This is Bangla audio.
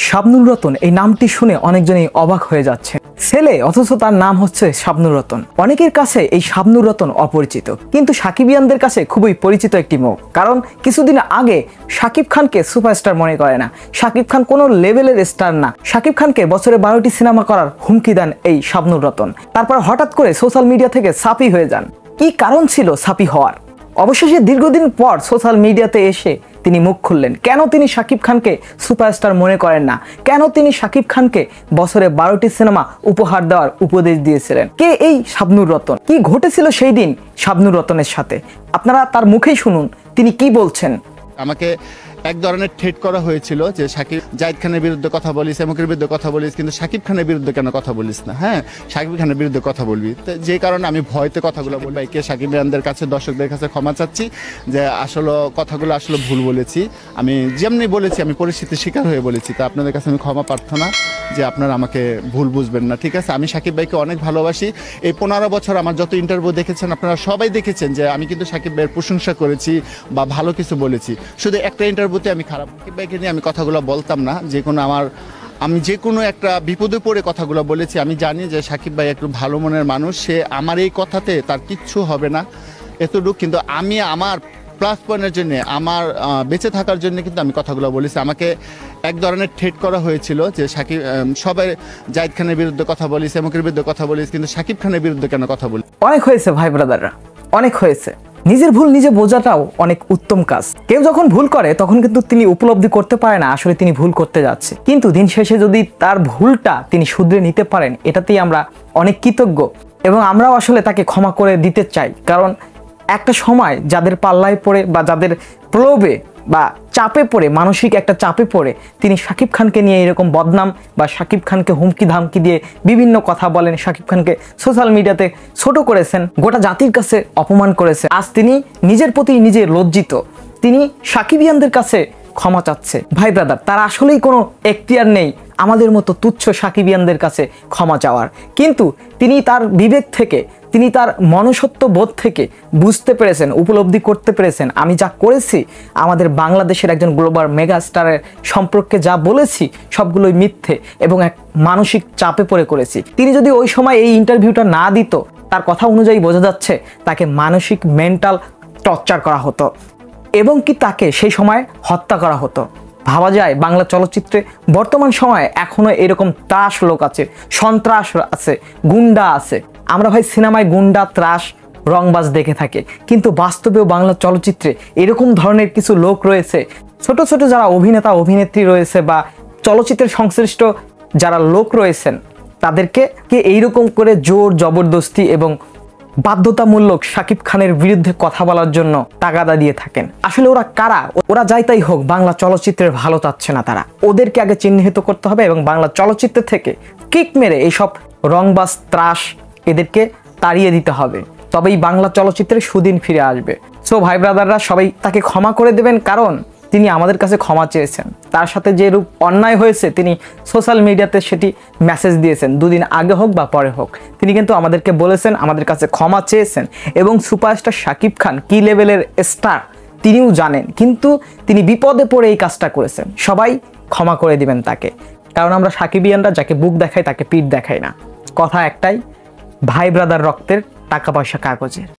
শাবনুর রতন এই নামটি শুনে অনেকজনই অবাক হয়ে যাচ্ছে। ছেলে অথচ তার নাম হচ্ছে শাবনুর রতন। অনেকের কাছে এই শাবনুর রতন অপরিচিত, কিন্তু সাকিবিয়ানদের কাছে খুবই পরিচিত একটি মুখ। কারণ কিছুদিন আগে শাকিব খানকে সুপারস্টার মনে করে না, শাকিব খান কোনো লেভেলের স্টার না। শাকিব খানকে বছরে 12টি সিনেমা করার হুমকি দেন এই শাবনুর রতন। তারপর হঠাৎ করে সোশ্যাল মিডিয়া থেকে সাপি হয়ে যান। কি কারণ ছিল সাপি হওয়ার? অবশেষে দীর্ঘদিন পর সোশ্যাল মিডিয়াতে এসে তিনি মুখ খুললেন। কেন তিনি শাকিব খানকে সুপারস্টার মনে করেন না, কেন তিনি শাকিব খানকে বছরে 12টি সিনেমা উপহার দেওয়ার উপদেশ দিয়েছিলেন। কে এই শাবনুর রতন? কি ঘটেছিল সেই দিন শাবনুর রতনের সাথে? আপনারা তার মুখেই শুনুন তিনি কি বলছেন। আমাকে এক ধরনের থ্রেট করা হয়েছিল যে সাকিব জাহিদ খানের বিরুদ্ধে কথা বলিস, এমকের বিরুদ্ধে কথা বলিস, কিন্তু সাকিব খানের বিরুদ্ধে কেন কথা বলিস না? হ্যাঁ, সাকিব খানের বিরুদ্ধে কথা বলবি। তো যে কারণে আমি ভয়তে কথাগুলো বলি। ভাইকে সাকিব ভাইয়ানদের কাছে, দর্শকদের কাছে ক্ষমা চাচ্ছি যে আসলে কথাগুলো আসলে ভুল বলেছি। আমি যেমনি বলেছি, আমি পরিস্থিতির শিকার হয়ে বলেছি। তো আপনাদের কাছে আমি ক্ষমা প্রার্থনা যে আপনারা আমাকে ভুল বুঝবেন না, ঠিক আছে? আমি সাকিব ভাইকে অনেক ভালোবাসি। এই 15 বছর আমার যত ইন্টারভিউ দেখেছেন আপনারা সবাই দেখেছেন যে আমি কিন্তু সাকিব ভাইয়ের প্রশংসা করেছি বা ভালো কিছু বলেছি। শুধু একটা ইন্টারভিউতে আমি খারাপ সাকিব ভাইকে নিয়ে আমি কথাগুলো বলতাম না। আমি যে কোনো একটা বিপদে পড়ে কথাগুলো বলেছি। আমি জানি যে সাকিব ভাই একটু ভালো মনের মানুষ, সে আমার এই কথাতে তার কিচ্ছু হবে না এতটুকু। কিন্তু আমি আমার প্লাস পয়েন্টের জন্য, আমার বেঁচে থাকার জন্য কিন্তু আমি কথাগুলো বলেছি। আমাকে এক ধরনের থ্রেট করা হয়েছিল যে সাকিব সবাই জাহিদ খানের বিরুদ্ধে কথা বলিস, এমকের বিরুদ্ধে কথা বলিস, কিন্তু সাকিব খানের বিরুদ্ধে কেন কথা বলিস? অনেক হয়েছে ভাই ব্রাদাররা, অনেক হয়েছে। নিজের ভুল নিজে বোঝাটাও অনেক উত্তম কাজ। কেউ যখন ভুল করে তখন কিন্তু তিনি উপলব্ধি করতে পারে না আসলে তিনি ভুল করতে যাচ্ছে, কিন্তু দিন শেষে যদি তার ভুলটা তিনি শুধরে নিতে পারেন, এটাতেই আমরা অনেক কৃতজ্ঞ এবং আমরাও আসলে তাকে ক্ষমা করে দিতে চাই। কারণ একটা সময় যাদের পাল্লায় পড়ে বা যাদের প্রলোভে বা চাপে পড়ে, মানসিক একটা চাপে পড়ে তিনি শাকিব খানকে নিয়ে এরকম বদনাম বা শাকিব খানকে হুমকি ধামকি দিয়ে বিভিন্ন কথা বলেন, শাকিব খানকে সোশ্যাল মিডিয়াতে ছোট করেছেন, গোটা জাতির কাছে অপমান করেছে। আজ তিনি নিজের প্রতি নিজে লজ্জিত, তিনি সাকিবিয়ানদের কাছে ক্ষমা চাচ্ছে। ভাই ব্রাদার, তার আসলেই কোনো এখতিয়ার নেই আমাদের মতো তুচ্ছ সাকিবিয়ানদের কাছে ক্ষমা চাওয়ার। কিন্তু তিনি তার বিবেক থেকে, তিনি তার মনুষ্যত্ব বোধ থেকে বুঝতে পেরেছেন, উপলব্ধি করতে পেরেছেন আমি যা করেছি, আমাদের বাংলাদেশের একজন গ্লোবাল মেগা স্টারের সম্পর্কে যা বলেছি সবগুলোই মিথ্যে এবং এক মানসিক চাপে পড়ে করেছি। তিনি যদি ওই সময় এই ইন্টারভিউটা না দিত, তার কথা অনুযায়ী বোঝা যাচ্ছে তাকে মানসিক মেন্টাল টর্চার করা হতো এবং কি তাকে সেই সময় হত্যা করা হতো। ভাবা যায় বাংলা চলচ্চিত্রে বর্তমান সময়ে এখনো এরকম ত্রাস লোক আছে, সন্ত্রাস আছে, গুন্ডা আছে। আমরা ভাই সিনেমায় গুন্ডা, ত্রাস, রংবাজ দেখে থাকি, কিন্তু বাস্তবেও বাংলা চলচ্চিত্রে এরকম ধরনের কিছু লোক রয়েছে, ছোট ছোট যারা অভিনেতা অভিনেত্রী রয়েছে বা চলচ্চিত্রের সংশ্লিষ্ট যারা লোক রয়েছেন, তাদেরকে এইরকম করে জোর জবরদস্তি এবং বাধ্যতামূলক শাকিব খানের বিরুদ্ধে কথা বলার জন্য তাগাদা দিয়ে থাকেন। আসলে ওরা কারা? ওরা যাই তাই হোক, বাংলা চলচ্চিত্রের ভালো চাচ্ছে না তারা। ওদেরকে আগে চিহ্নিত করতে হবে এবং বাংলা চলচ্চিত্র থেকে কিক মেরে এইসব রংবাজ, ত্রাস এদেরকে তাড়িয়ে দিতে হবে, তবেই বাংলা চলচ্চিত্রের সুদিন ফিরে আসবে। সো ভাই ব্রাদাররা, সবাই তাকে ক্ষমা করে দেবেন, কারণ তিনি আমাদের কাছে ক্ষমা চেয়েছেন। তার সাথে যে রূপ অন্যায় হয়েছে তিনি সোশ্যাল মিডিয়াতে সেটি মেসেজ দিয়েছেন, দুদিন আগে হোক বা পরে হোক। তিনি কিন্তু আমাদেরকে বলেছেন, আমাদের কাছে ক্ষমা চেয়েছেন এবং সুপারস্টার শাকিব খান কি লেভেলের স্টার তিনিও জানেন, কিন্তু তিনি বিপদে পড়ে এই কাজটা করেছেন। সবাই ক্ষমা করে দিবেন তাকে, কারণ আমরা সাকিবিয়ানরা যাকে বুক দেখাই তাকে পিঠ দেখাই না। কথা একটাই, ভাই ব্রাদার রক্তের, টাকা পয়সা কাগজের।